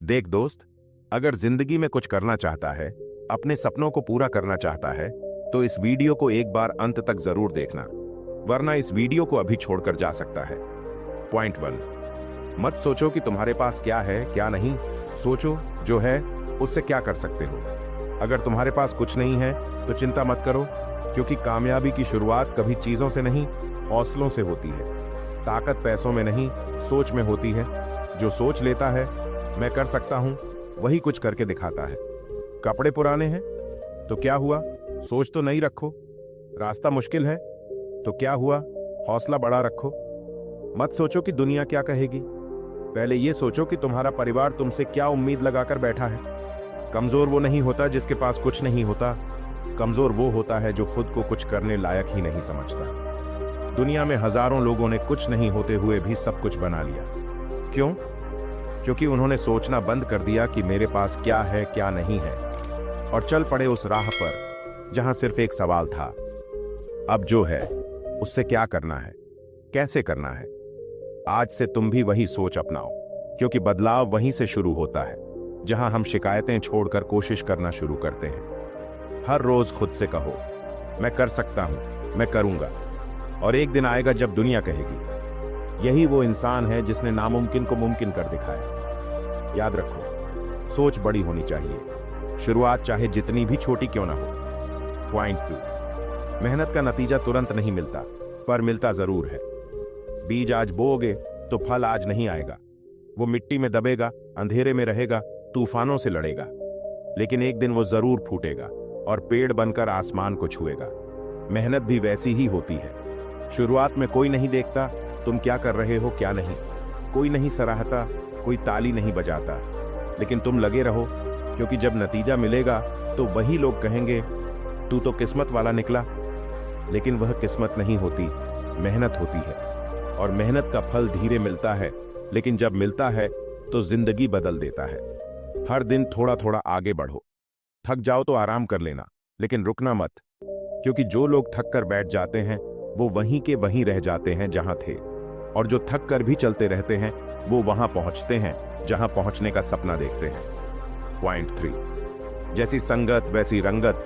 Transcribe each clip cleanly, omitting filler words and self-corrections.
देख दोस्त, अगर जिंदगी में कुछ करना चाहता है, अपने सपनों को पूरा करना चाहता है, तो इस वीडियो को एक बार अंत तक जरूर देखना, वरना इस वीडियो को अभी छोड़कर जा सकता है। पॉइंट 1, मत सोचो कि तुम्हारे पास क्या है क्या नहीं, सोचो जो है उससे क्या कर सकते हो। अगर तुम्हारे पास कुछ नहीं है तो चिंता मत करो, क्योंकि कामयाबी की शुरुआत कभी चीजों से नहीं, हौसलों से होती है। ताकत पैसों में नहीं, सोच में होती है। जो सोच लेता है मैं कर सकता हूं, वही कुछ करके दिखाता है। कपड़े पुराने हैं तो क्या हुआ, सोच तो नई रखो। रास्ता मुश्किल है तो क्या हुआ, हौसला बड़ा रखो। मत सोचो कि दुनिया क्या कहेगी, पहले यह सोचो कि तुम्हारा परिवार तुमसे क्या उम्मीद लगाकर बैठा है। कमजोर वो नहीं होता जिसके पास कुछ नहीं होता, कमजोर वो होता है जो खुद को कुछ करने लायक ही नहीं समझता। दुनिया में हजारों लोगों ने कुछ नहीं होते हुए भी सब कुछ बना लिया। क्यों? क्योंकि उन्होंने सोचना बंद कर दिया कि मेरे पास क्या है क्या नहीं है, और चल पड़े उस राह पर जहां सिर्फ एक सवाल था, अब जो है उससे क्या करना है, कैसे करना है। आज से तुम भी वही सोच अपनाओ, क्योंकि बदलाव वहीं से शुरू होता है जहां हम शिकायतें छोड़कर कोशिश करना शुरू करते हैं। हर रोज खुद से कहो, मैं कर सकता हूं, मैं करूंगा। और एक दिन आएगा जब दुनिया कहेगी, यही वो इंसान है जिसने नामुमकिन को मुमकिन कर दिखाया। याद रखो, सोच बड़ी होनी चाहिए, शुरुआत चाहे जितनी भी छोटी क्यों ना हो। पॉइंट 2, मेहनत का नतीजा तुरंत नहीं मिलता, पर मिलता जरूर है। बीज आज बोओगे तो फल आज नहीं आएगा। वो मिट्टी में दबेगा, अंधेरे में रहेगा, तूफानों से लड़ेगा, लेकिन एक दिन वो जरूर फूटेगा और पेड़ बनकर आसमान को छुएगा। मेहनत भी वैसी ही होती है। शुरुआत में कोई नहीं देखता तुम क्या कर रहे हो क्या नहीं, कोई नहीं सराहता, कोई ताली नहीं बजाता, लेकिन तुम लगे रहो, क्योंकि जब नतीजा मिलेगा तो वही लोग कहेंगे, तू तो किस्मत वाला निकला। लेकिन वह किस्मत नहीं होती, मेहनत होती है। और मेहनत का फल धीरे मिलता है, लेकिन जब मिलता है तो जिंदगी बदल देता है। हर दिन थोड़ा थोड़ा आगे बढ़ो। थक जाओ तो आराम कर लेना, लेकिन रुकना मत, क्योंकि जो लोग थक कर बैठ जाते हैं वो वहीं के वहीं रह जाते हैं जहां थे, और जो थक कर भी चलते रहते हैं वो वहां पहुंचते हैं जहां पहुंचने का सपना देखते हैं। पॉइंट 3, जैसी संगत वैसी रंगत,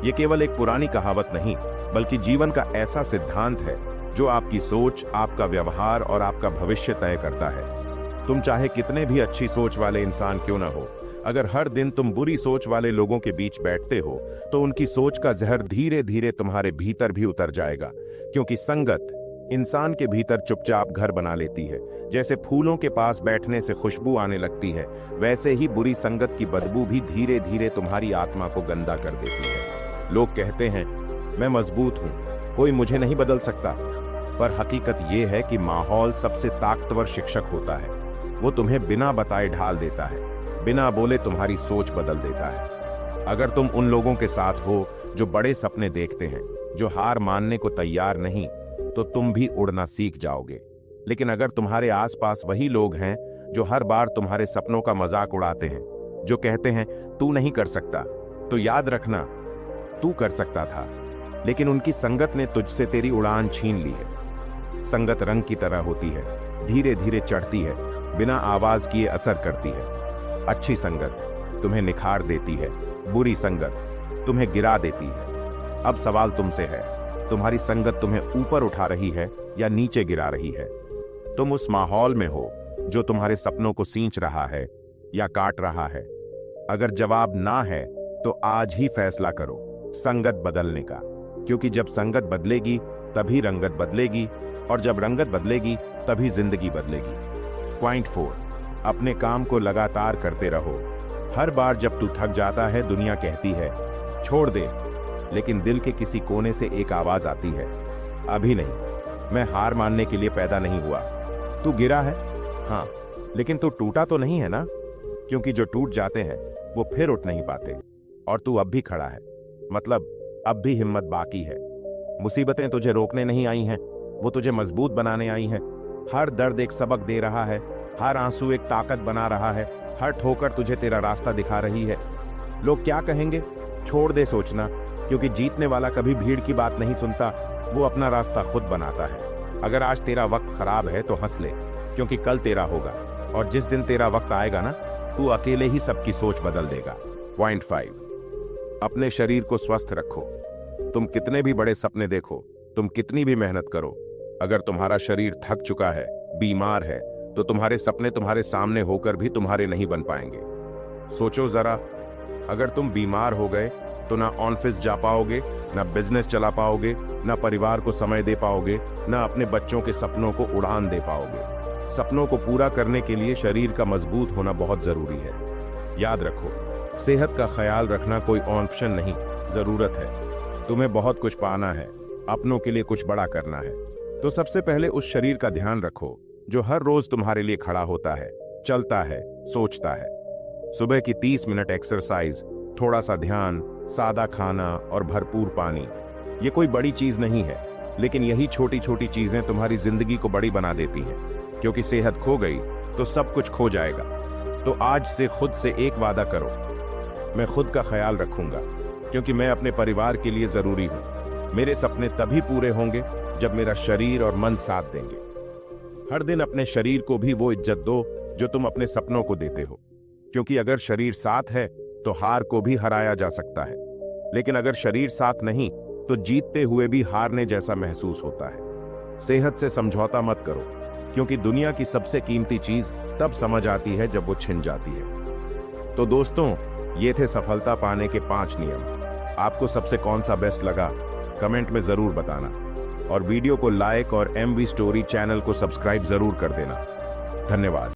ये केवल एक पुरानी कहावत नहीं, बल्कि जीवन का ऐसा सिद्धांत है जो आपकी सोच, आपका व्यवहार और आपका भविष्य तय करता है। तुम चाहे कितने भी अच्छी सोच वाले इंसान क्यों ना हो, अगर हर दिन तुम बुरी सोच वाले लोगों के बीच बैठते हो तो उनकी सोच का जहर धीरे धीरे तुम्हारे भीतर भी उतर जाएगा। क्योंकि संगत इंसान के भीतर चुपचाप घर बना लेती है। जैसे फूलों के पास बैठने से खुशबू आने लगती है, वैसे ही बुरी संगत की बदबू भी धीरे धीरे तुम्हारी आत्मा को गंदा कर देती है। लोग कहते हैं मैं मजबूत हूं, कोई मुझे नहीं बदल सकता, पर हकीकत यह है कि माहौल सबसे ताकतवर शिक्षक होता है। वो तुम्हें बिना बताए ढाल देता है, बिना बोले तुम्हारी सोच बदल देता है। अगर तुम उन लोगों के साथ हो जो बड़े सपने देखते हैं, जो हार मानने को तैयार नहीं, तो तुम भी उड़ना सीख जाओगे। लेकिन अगर तुम्हारे आसपास वही लोग हैं जो हर बार तुम्हारे सपनों का मजाक उड़ाते हैं, जो कहते हैं तू नहीं कर सकता, तो याद रखना तू कर सकता था, लेकिन उनकी संगत ने तुझसे तेरी उड़ान छीन ली है। संगत रंग की तरह होती है, धीरे धीरे चढ़ती है, बिना आवाज किए असर करती है। अच्छी संगत तुम्हें निखार देती है, बुरी संगत तुम्हें गिरा देती है। अब सवाल तुमसे है, तुम्हारी संगत तुम्हें ऊपर उठा रही है या नीचे गिरा रही है? तुम उस माहौल में हो जो तुम्हारे सपनों को सींच रहा है या काट रहा है? अगर जवाब ना है तो आज ही फैसला करो संगत बदलने का, क्योंकि जब संगत बदलेगी तभी रंगत बदलेगी, और जब रंगत बदलेगी तभी जिंदगी बदलेगी। पॉइंट 4, अपने काम को लगातार करते रहो। हर बार जब तू थक जाता है दुनिया कहती है छोड़ दे, लेकिन दिल के किसी कोने से एक आवाज आती है, अभी नहीं, मैं हार मानने के लिए पैदा नहीं हुआ। तू गिरा है हाँ, लेकिन तू टूटा तो नहीं है ना, क्योंकि जो टूट जाते हैं वो फिर उठ नहीं पाते। और तू अब भी खड़ा है, मतलब अब भी हिम्मत बाकी है। मुसीबतें तुझे रोकने नहीं आई हैं, वो तुझे मजबूत बनाने आई हैं। हर दर्द एक सबक दे रहा है, हर आंसू एक ताकत बना रहा है, हर ठोकर तुझे तेरा रास्ता दिखा रही है। लोग क्या कहेंगे छोड़ दे सोचना, क्योंकि जीतने वाला कभी भीड़ की बात नहीं सुनता, वो अपना रास्ता खुद बनाता है। अगर आज तेरा वक्त खराब है तो हंस ले, क्योंकि कल तेरा होगा, और जिस दिन तेरा वक्त आएगा ना, तू अकेले ही सबकी सोच बदल देगा। पॉइंट 5, अपने शरीर को स्वस्थ रखो। तुम कितने भी बड़े सपने देखो, तुम कितनी भी मेहनत करो, अगर तुम्हारा शरीर थक चुका है, बीमार है, तो तुम्हारे सपने तुम्हारे सामने होकर भी तुम्हारे नहीं बन पाएंगे। सोचो जरा, अगर तुम बीमार हो गए तो ना ऑफिस जा पाओगे, ना बिजनेस चला पाओगे, ना परिवार को समय दे पाओगे, ना अपने बच्चों के सपनों को उड़ान दे पाओगे। सपनों को पूरा करने के लिए शरीर का मजबूत होना बहुत जरूरी है। याद रखो, सेहत का ख्याल रखना कोई ऑप्शन नहीं, जरूरत है। तुम्हें बहुत कुछ पाना है, अपनों के लिए कुछ बड़ा करना है, तो सबसे पहले उस शरीर का ध्यान रखो जो हर रोज तुम्हारे लिए खड़ा होता है, चलता है, सोचता है। सुबह की 30 मिनट एक्सरसाइज, थोड़ा सा ध्यान, सादा खाना और भरपूर पानी, ये कोई बड़ी चीज नहीं है, लेकिन यही छोटी छोटी चीजें तुम्हारी जिंदगी को बड़ी बना देती हैं। क्योंकि सेहत खो गई तो सब कुछ खो जाएगा। तो आज से खुद से एक वादा करो, मैं खुद का ख्याल रखूंगा, क्योंकि मैं अपने परिवार के लिए जरूरी हूं। मेरे सपने तभी पूरे होंगे जब मेरा शरीर और मन साथ देंगे। हर दिन अपने शरीर को भी वो इज्जत दो जो तुम अपने सपनों को देते हो, क्योंकि अगर शरीर साथ है तो हार को भी हराया जा सकता है, लेकिन अगर शरीर साथ नहीं तो जीतते हुए भी हारने जैसा महसूस होता है। सेहत से समझौता मत करो, क्योंकि दुनिया की सबसे कीमती चीज तब समझ आती है जब वो छिन जाती है। तो दोस्तों, ये थे सफलता पाने के 5 नियम। आपको सबसे कौन सा बेस्ट लगा, कमेंट में जरूर बताना, और वीडियो को लाइक और MV स्टोरी चैनल को सब्सक्राइब जरूर कर देना। धन्यवाद।